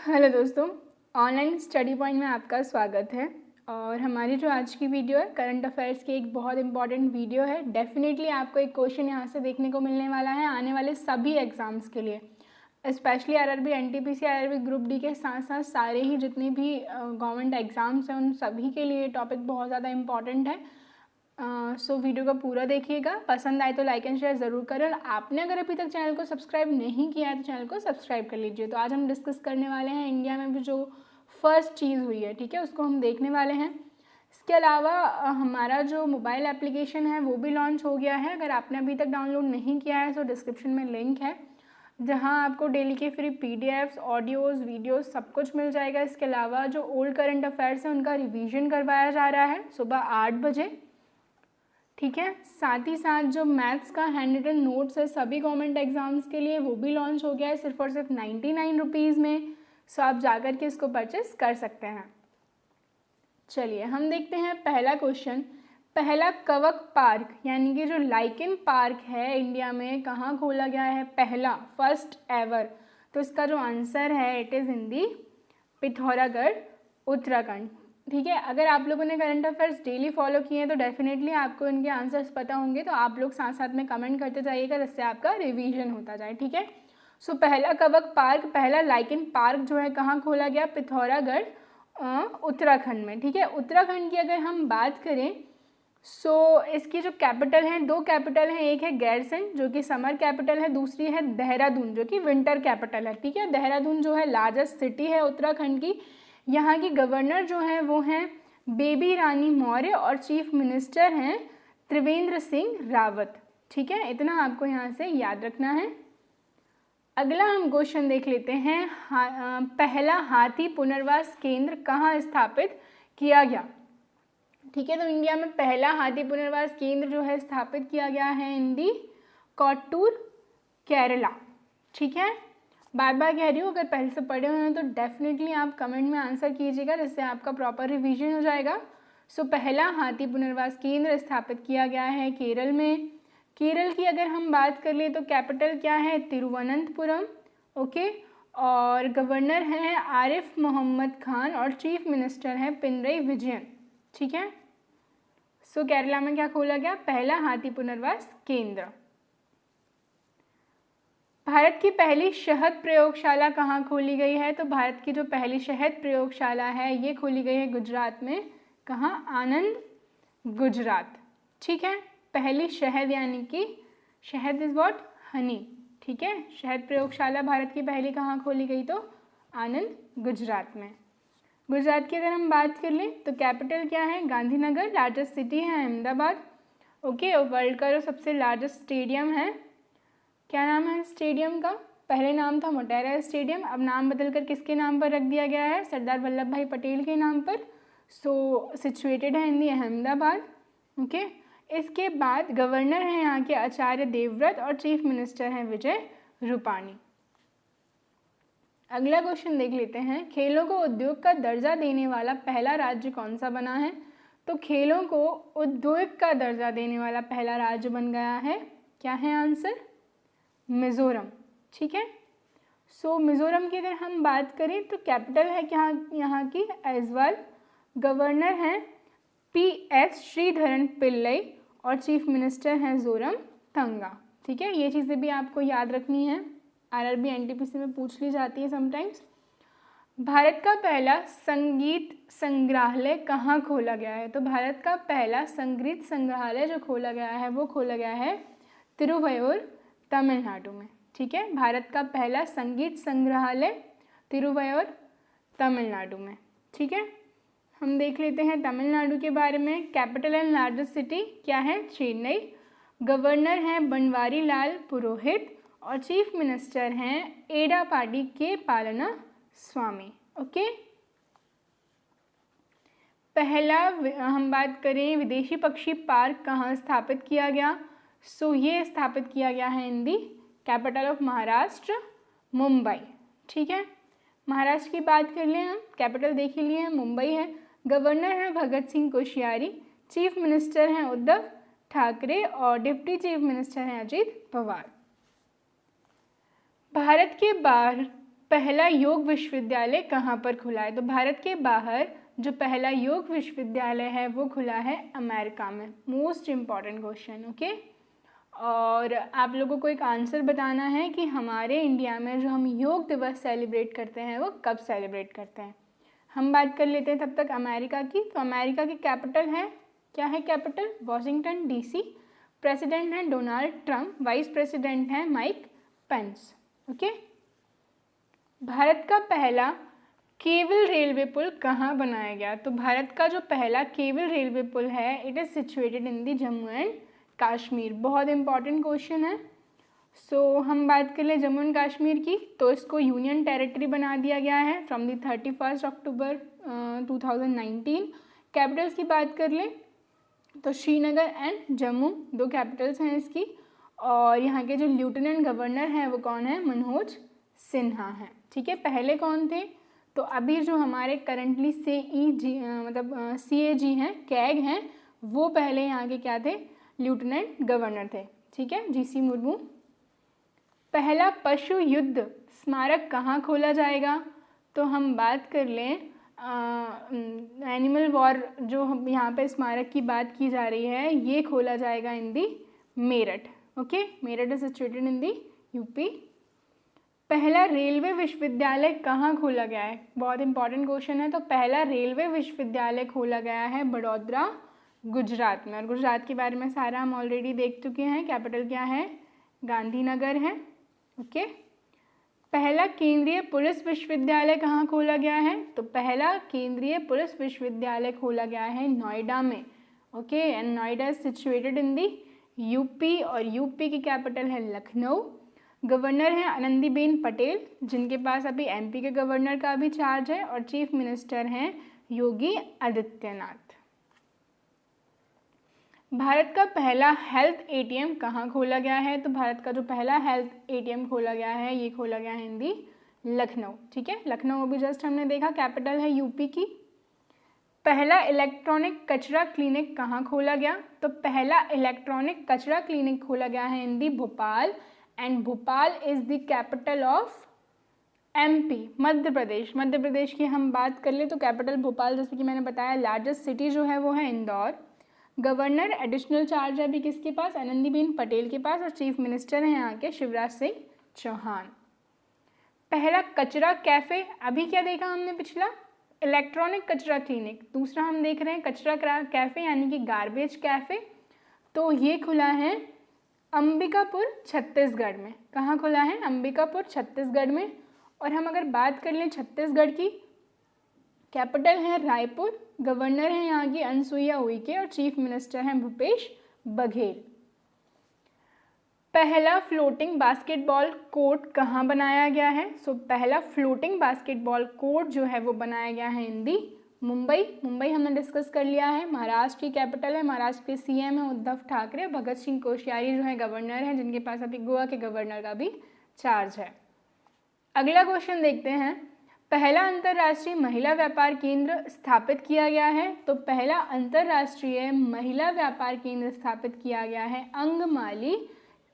Hello दोस्तों, online study point में आपका स्वागत है। और हमारी जो आज की वीडियो है करंट अफेयर्स की एक बहुत इंपॉर्टेंट वीडियो है। डेफिनेटली आपको एक क्वेश्चन यहाँ से देखने को मिलने वाला है आने वाले सभी एग्ज़ाम्स के लिए, specially RRB, NTPC, RRB group D के साथ साथ सारे ही जितने भी गवर्नमेंट एग्ज़ाम्स हैं उन सभी के लिए टॉपिक बहुत ज़्यादा इंपॉर्टेंट है। सो वीडियो को पूरा देखिएगा, पसंद आए तो लाइक एंड शेयर ज़रूर करें। और आपने अगर अभी तक चैनल को सब्सक्राइब नहीं किया है तो चैनल को सब्सक्राइब कर लीजिए। तो आज हम डिस्कस करने वाले हैं इंडिया में भी जो फर्स्ट चीज़ हुई है, ठीक है, उसको हम देखने वाले हैं। इसके अलावा हमारा जो मोबाइल एप्लीकेशन है वो भी लॉन्च हो गया है। अगर आपने अभी तक डाउनलोड नहीं किया है तो डिस्क्रिप्शन में लिंक है, जहां आपको डेली के फ्री पीडीएफ्स, ऑडियोज़, वीडियोस सब कुछ मिल जाएगा। इसके अलावा जो ओल्ड करंट अफेयर्स है उनका रिवीजन करवाया जा रहा है सुबह 8 बजे, ठीक है। साथ ही साथ जो मैथ्स का हैंड रिटन नोट्स है सभी गवर्नमेंट एग्जाम्स के लिए वो भी लॉन्च हो गया है सिर्फ और सिर्फ 99 रुपीज़ में। सो आप जाकर के इसको परचेस कर सकते हैं। चलिए हम देखते हैं पहला क्वेश्चन। पहला कवक पार्क यानी कि जो लाइकेन पार्क है इंडिया में कहाँ खोला गया है? पहला, फर्स्ट एवर। तो इसका जो आंसर है इट इज़ इन दी पिथौरागढ़, उत्तराखंड, ठीक है। अगर आप लोगों ने करंट अफेयर्स डेली फॉलो किए हैं तो डेफिनेटली आपको इनके आंसर्स पता होंगे। तो आप लोग साथ साथ में कमेंट करते जाइएगा जिससे आपका रिवीजन होता जाए, ठीक है। सो पहला कवक पार्क, पहला लाइकेन पार्क जो है कहाँ खोला गया? पिथौरागढ़, उत्तराखंड में, ठीक है। उत्तराखंड की अगर हम बात करें सो इसकी जो कैपिटल है, दो कैपिटल हैं, एक है गैरसैंण जो कि समर कैपिटल है, दूसरी है देहरादून जो कि विंटर कैपिटल है, ठीक है। देहरादून जो है लार्जेस्ट सिटी है उत्तराखंड की। यहाँ की गवर्नर जो है वो हैं बेबी रानी मौर्य और चीफ मिनिस्टर हैं त्रिवेंद्र सिंह रावत, ठीक है। इतना आपको यहाँ से याद रखना है। अगला हम क्वेश्चन देख लेते हैं। पहला हाथी पुनर्वास केंद्र कहाँ स्थापित किया गया? ठीक है, तो इंडिया में पहला हाथी पुनर्वास केंद्र जो है स्थापित किया गया है इन दी कोट्टूर, केरला, ठीक है। बार बार कह रही हूँ, अगर पहले से पढ़े हुए हैं तो डेफिनेटली आप कमेंट में आंसर कीजिएगा जिससे आपका प्रॉपर रिवीजन हो जाएगा। सो पहला हाथी पुनर्वास केंद्र स्थापित किया गया है केरल में। केरल की अगर हम बात कर ले तो कैपिटल क्या है? तिरुवनंतपुरम, ओके। और गवर्नर हैं आरिफ मोहम्मद खान और चीफ मिनिस्टर हैं पिनरई विजयन, ठीक है। सो केरला में क्या खोला गया? पहला हाथी पुनर्वास केंद्र। भारत की पहली शहद प्रयोगशाला कहाँ खोली गई है? तो भारत की जो पहली शहद प्रयोगशाला है ये खोली गई है गुजरात में। कहाँ? आनंद, गुजरात, ठीक है। पहली शहद यानी कि शहद इज व्हाट? हनी, ठीक है। शहद प्रयोगशाला भारत की पहली कहाँ खोली गई? तो आनंद, गुजरात में। गुजरात की अगर हम बात कर लें तो कैपिटल क्या है? गांधीनगर, लार्जेस्ट सिटी है अहमदाबाद, ओके। और वर्ल्ड का जो सबसे लार्जेस्ट स्टेडियम है, क्या नाम है स्टेडियम का? पहले नाम था मोटेरा स्टेडियम, अब नाम बदलकर किसके नाम पर रख दिया गया है? सरदार वल्लभ भाई पटेल के नाम पर। सो सिचुएटेड है इन दी अहमदाबाद, ओके। इसके बाद गवर्नर हैं यहाँ के आचार्य देवव्रत और चीफ मिनिस्टर हैं विजय रूपाणी। अगला क्वेश्चन देख लेते हैं। खेलों को उद्योग का दर्जा देने वाला पहला राज्य कौन सा बना है? तो खेलों को उद्योग का दर्जा देने वाला पहला राज्य बन गया है, क्या है आंसर? मिजोरम, ठीक है। सो मिजोरम की अगर हम बात करें तो कैपिटल है क्या यहाँ की? ऐजवाल। गवर्नर हैं PS श्रीधरन पिल्लई और चीफ मिनिस्टर हैं जोरम तंगा, ठीक है। ये चीज़ें भी आपको याद रखनी है, आरआरबी एनटीपीसी में पूछ ली जाती है समटाइम्स। भारत का पहला संगीत संग्रहालय कहाँ खोला गया है? तो भारत का पहला संगीत संग्रहालय जो खोला गया है वो खोला गया है तिरुवयूर, तमिलनाडु में, ठीक है। भारत का पहला संगीत संग्रहालय तिरुवयूर, तमिलनाडु में, ठीक है। हम देख लेते हैं तमिलनाडु के बारे में। कैपिटल एंड लार्जेस्ट सिटी क्या है? चेन्नई। गवर्नर हैं बनवारी लाल पुरोहित और चीफ मिनिस्टर हैं एडापाडी के पालना स्वामी, ओके। पहला हम बात करें विदेशी पक्षी पार्क कहाँ स्थापित किया गया? सो ये स्थापित किया गया है in the capital of Maharashtra, Mumbai, ठीक है। महाराष्ट्र की बात कर लें हम, कैपिटल देख ही लिए हैं, मुंबई है। गवर्नर हैं भगत सिंह कोश्यारी, चीफ मिनिस्टर हैं उद्धव ठाकरे और डिप्टी चीफ मिनिस्टर हैं अजीत पवार। भारत के बाहर पहला योग विश्वविद्यालय कहाँ पर खुला है? तो भारत के बाहर जो पहला योग विश्वविद्यालय है वो खुला है अमेरिका में। Most important question, okay. और आप लोगों को एक आंसर बताना है कि हमारे इंडिया में जो हम योग दिवस सेलिब्रेट करते हैं वो कब सेलिब्रेट करते हैं। हम बात कर लेते हैं तब तक अमेरिका की। तो अमेरिका की कैपिटल है, क्या है कैपिटल? Washington DC। प्रेसिडेंट हैं डोनाल्ड ट्रंप, वाइस प्रेसिडेंट हैं माइक पेंस, ओके। भारत का पहला केबल रेलवे पुल कहाँ बनाया गया? तो भारत का जो पहला केबल रेलवे पुल है it is situated in the Jammu and Kashmir. बहुत इंपॉर्टेंट क्वेश्चन है। हम बात कर ले जम्मू एंड कश्मीर की, तो इसको यूनियन टेरिटरी बना दिया गया है फ्रॉम दी 31 अक्टूबर 2019। कैपिटल्स की बात कर लें तो श्रीनगर एंड जम्मू दो कैपिटल्स हैं इसकी। और यहाँ के जो लेफ्टिनेंट गवर्नर हैं वो कौन है? मनोज सिन्हा हैं, ठीक है। पहले कौन थे? तो अभी जो हमारे करंटली CAG हैं, कैग हैं, वो पहले यहाँ के क्या थे? लेफ्टिनेंट गवर्नर थे, ठीक है, GC मुर्मू। पहला पशु युद्ध स्मारक कहाँ खोला जाएगा? तो हम बात कर लें एनिमल वॉर जो हम यहाँ पे स्मारक की बात की जा रही है ये खोला जाएगा in the Meerut, okay. Meerut is situated in the UP। पहला रेलवे विश्वविद्यालय कहाँ खोला गया है? बहुत इंपॉर्टेंट क्वेश्चन है। तो पहला रेलवे विश्वविद्यालय खोला गया है बड़ौदा गुजरात में। और गुजरात के बारे में सारा हम ऑलरेडी देख चुके हैं। कैपिटल क्या है? गांधीनगर है, ओके। पहला केंद्रीय पुलिस विश्वविद्यालय कहाँ खोला गया है? तो पहला केंद्रीय पुलिस विश्वविद्यालय खोला गया है नोएडा में, okay. And Noida is situated in the UP और UP की कैपिटल है लखनऊ। गवर्नर हैं आनंदीबेन पटेल जिनके पास अभी MP के गवर्नर का भी चार्ज है। और चीफ मिनिस्टर हैं योगी आदित्यनाथ। भारत का पहला हेल्थ ATM कहाँ खोला गया है? तो भारत का जो पहला हेल्थ ATM खोला गया है ये खोला गया है हिंदी लखनऊ, ठीक है। लखनऊ अभी जस्ट हमने देखा, कैपिटल है UP की। पहला इलेक्ट्रॉनिक कचरा क्लिनिक कहाँ खोला गया? तो पहला इलेक्ट्रॉनिक कचरा क्लिनिक खोला गया है Hindi Bhopal. And Bhopal is the capital of MP, Madhya Pradesh. Madhya Pradesh की हम बात कर ले तो कैपिटल भोपाल, जैसे कि मैंने बताया। लार्जेस्ट सिटी जो है वो है इंदौर। गवर्नर एडिशनल चार्ज है अभी किसके पास? आनंदीबेन पटेल के पास। और चीफ मिनिस्टर हैं यहाँ के शिवराज सिंह चौहान। पहला कचरा कैफे, अभी क्या देखा हमने पिछला? इलेक्ट्रॉनिक कचरा क्लिनिक। दूसरा हम देख रहे हैं कचरा कैफे यानी कि गार्बेज कैफे। तो ये खुला है अंबिकापुर छत्तीसगढ़ में। कहाँ खुला है? अंबिकापुर छत्तीसगढ़ में। और हम अगर बात कर लें छत्तीसगढ़ की, कैपिटल है रायपुर। गवर्नर हैं यहाँ की अनसुईया उइके और चीफ मिनिस्टर हैं भूपेश बघेल। पहला फ्लोटिंग बास्केटबॉल कोर्ट कहाँ बनाया गया है? पहला फ्लोटिंग बास्केटबॉल कोर्ट जो है वो बनाया गया है हिंदी मुंबई। मुंबई हमने डिस्कस कर लिया है। महाराष्ट्र की कैपिटल है, महाराष्ट्र के CM है उद्धव ठाकरे। भगत सिंह कोश्यारी जो है गवर्नर हैं जिनके पास अभी गोवा के गवर्नर का भी चार्ज है। अगला क्वेश्चन देखते हैं। पहला अंतर्राष्ट्रीय महिला व्यापार केंद्र स्थापित किया गया है? तो पहला अंतर्राष्ट्रीय महिला व्यापार केंद्र स्थापित किया गया है अंगमाली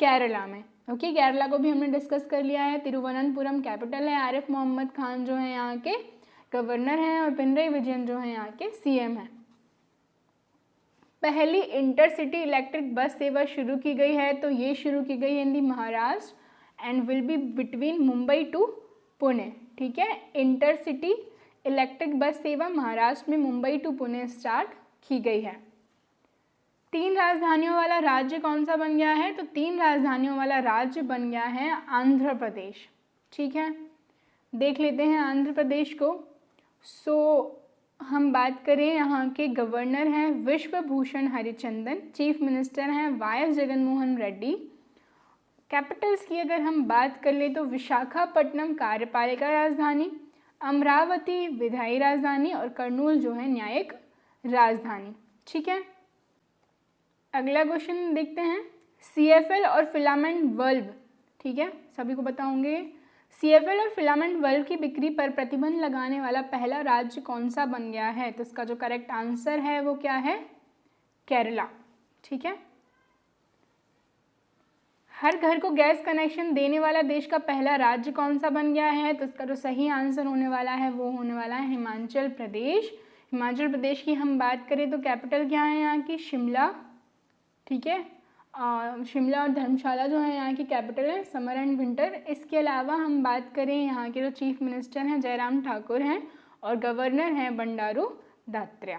केरला में, ओके। केरला को भी हमने डिस्कस कर लिया है। तिरुवनंतपुरम कैपिटल है। आरिफ मोहम्मद खान जो है यहाँ के गवर्नर हैं और पिनरई विजयन जो है यहाँ के CM हैं। पहली इंटरसिटी इलेक्ट्रिक बस सेवा शुरू की गई है? तो ये शुरू की गई in the Maharashtra and will be between Mumbai to Pune, ठीक है। इंटरसिटी इलेक्ट्रिक बस सेवा महाराष्ट्र में मुंबई टू पुणे स्टार्ट की गई है। 3 राजधानियों वाला राज्य कौन सा बन गया है? तो 3 राजधानियों वाला राज्य बन गया है आंध्र प्रदेश, ठीक है। देख लेते हैं आंध्र प्रदेश को। हम बात करें, यहाँ के गवर्नर हैं विश्वभूषण हरिचंदन। चीफ मिनिस्टर हैं YS जगनमोहन रेड्डी। कैपिटल्स की अगर हम बात कर ले तो विशाखापट्टनम कार्यपालिका राजधानी, अमरावती विधायी राजधानी और कर्नूल जो है न्यायिक राजधानी, ठीक है। अगला क्वेश्चन देखते हैं। CFL और फिलामेंट बल्ब, ठीक है, सभी को बताओगे। CFL और फिलामेंट बल्ब की बिक्री पर प्रतिबंध लगाने वाला पहला राज्य कौन सा बन गया है? तो इसका जो करेक्ट आंसर है वो क्या है? केरला, ठीक है। हर घर को गैस कनेक्शन देने वाला देश का पहला राज्य कौन सा बन गया है? तो इसका जो सही आंसर होने वाला है वो होने वाला है हिमाचल प्रदेश। हिमाचल प्रदेश की हम बात करें तो कैपिटल क्या है यहाँ की? शिमला। ठीक है, शिमला और धर्मशाला जो है यहाँ की कैपिटल है, समर एंड विंटर। इसके अलावा हम बात करें यहाँ के जो चीफ मिनिस्टर हैं जयराम ठाकुर हैं और गवर्नर हैं बंडारू दत्तात्रेय।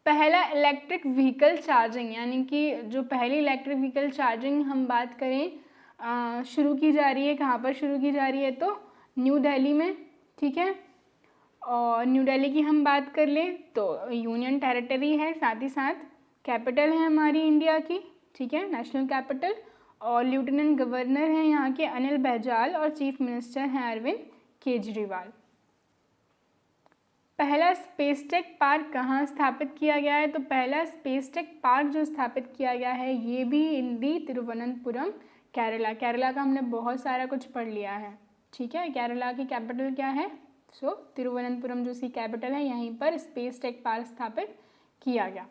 पहला इलेक्ट्रिक व्हीकल चार्जिंग, यानी कि जो पहली इलेक्ट्रिक व्हीकल चार्जिंग हम बात करें शुरू की जा रही है, कहाँ पर शुरू की जा रही है? तो न्यू दिल्ली में। ठीक है, और न्यू दिल्ली की हम बात कर लें तो यूनियन टेरिटरी है, साथ ही साथ कैपिटल है हमारी इंडिया की। ठीक है, नेशनल कैपिटल। और लेफ्टिनेंट गवर्नर हैं यहाँ के अनिल बैजल और चीफ मिनिस्टर हैं अरविंद केजरीवाल। पहला स्पेस टेक पार्क कहाँ स्थापित किया गया है? तो पहला स्पेस टेक पार्क जो स्थापित किया गया है ये भी इन दी तिरुवनंतपुरम, केरला। केरला का हमने बहुत सारा कुछ पढ़ लिया है। ठीक है, केरला की कैपिटल क्या है? सो तिरुवनंतपुरम जो सी कैपिटल है, यहीं पर स्पेस टेक पार्क स्थापित किया गया।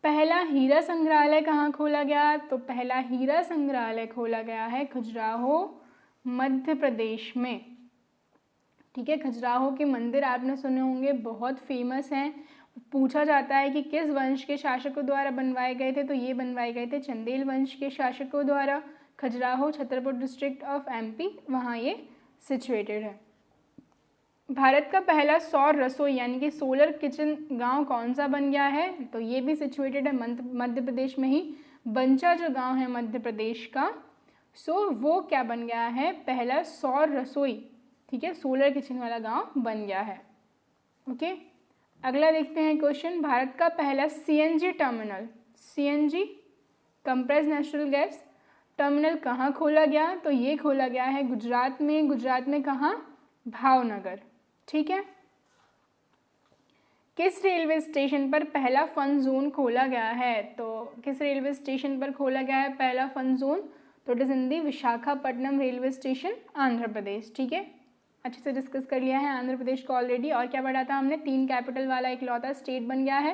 पहला हीरा संग्रहालय कहाँ खोला गया? तो पहला हीरा संग्रहालय खोला गया है खजुराहो, मध्य प्रदेश में। ठीक है, खजुराहो के मंदिर आपने सुने होंगे, बहुत फेमस हैं। पूछा जाता है कि किस वंश के शासकों द्वारा बनवाए गए थे? तो ये बनवाए गए थे चंदेल वंश के शासकों द्वारा। Khajuraho Chhatarpur district of MP, वहाँ ये सिचुएटेड है। भारत का पहला सौर रसोई यानी कि सोलर किचन गांव कौन सा बन गया है? तो ये भी सिचुएटेड है मध्य प्रदेश में ही। बंचा जो गांव है मध्य प्रदेश का, सो वो क्या बन गया है? पहला सौर रसोई, ठीक है, सोलर किचन वाला गांव बन गया है। ओके, अगला देखते हैं क्वेश्चन। भारत का पहला CNG terminal, CNG compress natural gas terminal कहाँ खोला गया? तो ये खोला गया है गुजरात में। गुजरात में कहाँ? भावनगर। ठीक है, किस रेलवे स्टेशन पर पहला फन जोन खोला गया है? तो किस रेलवे स्टेशन पर खोला गया है पहला फन जोन? तो it is in the Visakhapatnam railway station, Andhra Pradesh. ठीक है, अच्छे से डिस्कस कर लिया है आंध्र प्रदेश को ऑलरेडी। और क्या पढ़ा था हमने? 3 कैपिटल वाला इकलौता स्टेट बन गया है।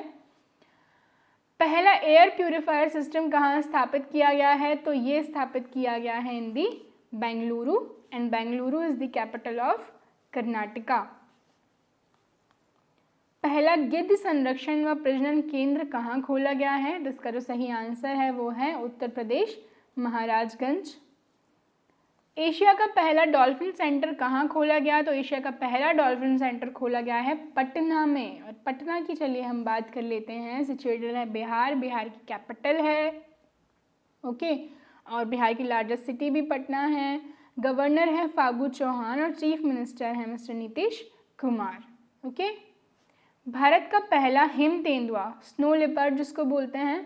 पहला एयर प्यूरिफायर सिस्टम कहाँ स्थापित किया गया है? तो ये स्थापित किया गया है in the Bengaluru, and Bengaluru is the capital of Karnataka. पहला गिद्ध संरक्षण व प्रजनन केंद्र कहाँ खोला गया है? तो इसका जो सही आंसर है वो है उत्तर प्रदेश, महाराजगंज। एशिया का पहला डॉल्फिन सेंटर कहाँ खोला गया? तो एशिया का पहला डॉल्फिन सेंटर खोला गया है पटना में। और पटना की चलिए हम बात कर लेते हैं। सिचुएटेड है बिहार, बिहार की कैपिटल है। ओके, और बिहार की लार्जेस्ट सिटी भी पटना है। गवर्नर है फागू चौहान और चीफ मिनिस्टर है मिस्टर नीतीश कुमार। ओके, भारत का पहला हिम तेंदुआ, स्नो लेपर्ड जिसको बोलते हैं,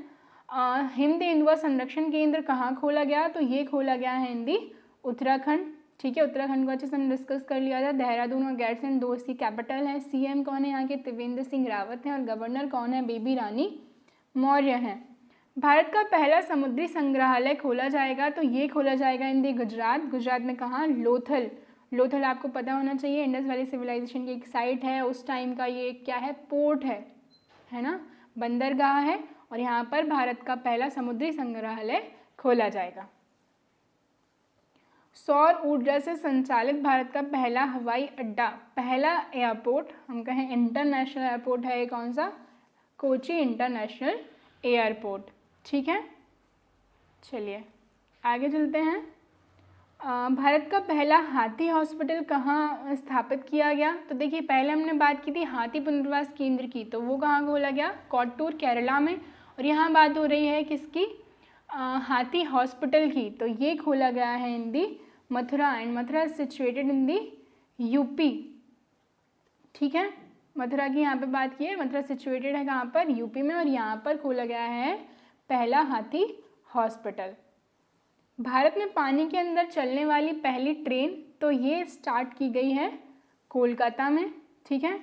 हिम तेंदुआ संरक्षण केंद्र कहाँ खोला गया? तो ये खोला गया है हिंदी उत्तराखंड। ठीक है, उत्तराखंड को अच्छे से हमने डिस्कस कर लिया था। देहरादून और गैरसैंण दो इसकी कैपिटल है। सीएम कौन है यहाँ के? त्रिवेंद्र सिंह रावत हैं। और गवर्नर कौन है? बेबी रानी मौर्य हैं। भारत का पहला समुद्री संग्रहालय खोला जाएगा, तो ये खोला जाएगा इन दी गुजरात। गुजरात में कहाँ? लोथल। लोथल आपको पता होना चाहिए, इंडस वैली सिविलाइजेशन की एक साइट है। उस टाइम का ये क्या है? पोर्ट है ना, बंदरगाह है। और यहाँ पर भारत का पहला समुद्री संग्रहालय खोला जाएगा। सौर ऊर्जा से संचालित भारत का पहला हवाई अड्डा, पहला एयरपोर्ट हम कहें इंटरनेशनल एयरपोर्ट है, कौन सा? Kochi international airport. ठीक है, चलिए आगे चलते हैं। भारत का पहला हाथी हॉस्पिटल कहाँ स्थापित किया गया? तो देखिए, पहले हमने बात की थी हाथी पुनर्वास केंद्र की, तो वो कहाँ खोला गया? कोट्टूर, केरला में। और यहाँ बात हो रही है किसकी? हाथी हॉस्पिटल की, तो ये खोला गया है in the Mathura, and Mathura situated in the UP. ठीक है, मथुरा की यहाँ पे बात की है, मथुरा सिचुएटेड है कहाँ पर? यूपी में। और यहाँ पर खोला गया है पहला हाथी हॉस्पिटल। भारत में पानी के अंदर चलने वाली पहली ट्रेन, तो ये स्टार्ट की गई है कोलकाता में। ठीक है,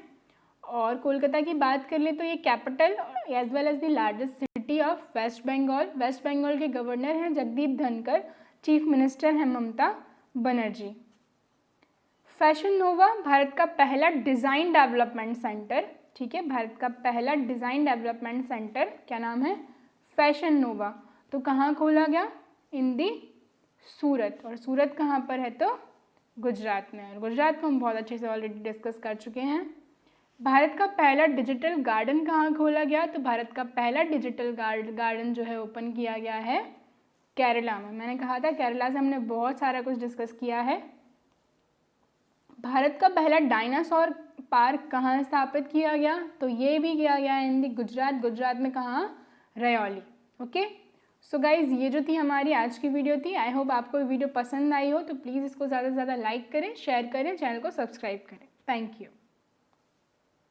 और कोलकाता की बात कर ले तो ये capital as well as the largest city of West Bengal. West Bengal के गवर्नर हैं जगदीप धनखड़, चीफ मिनिस्टर हैं ममता बनर्जी। फैशन नोवा भारत का पहला डिज़ाइन डेवलपमेंट सेंटर। ठीक है, भारत का पहला डिज़ाइन डेवलपमेंट सेंटर क्या नाम है? फैशन नोवा। तो कहाँ खोला गया? इन दी सूरत। और सूरत कहाँ पर है? तो गुजरात में। और गुजरात को हम बहुत अच्छे से ऑलरेडी डिस्कस कर चुके हैं। भारत का पहला डिजिटल गार्डन कहाँ खोला गया? तो भारत का पहला डिजिटल गार्डन जो है ओपन किया गया है केरला में। मैंने कहा था केरला से हमने बहुत सारा कुछ डिस्कस किया है। भारत का पहला डायनासोर पार्क कहाँ स्थापित किया गया? तो ये भी किया गया है इन दी गुजरात। गुजरात में कहाँ? रयौली। ओके, सो गाइज़ ये जो थी हमारी आज की वीडियो थी। आई होप आपको वीडियो पसंद आई हो, तो प्लीज़ इसको ज़्यादा से ज़्यादा लाइक करें, शेयर करें, चैनल को सब्सक्राइब करें। Thank you.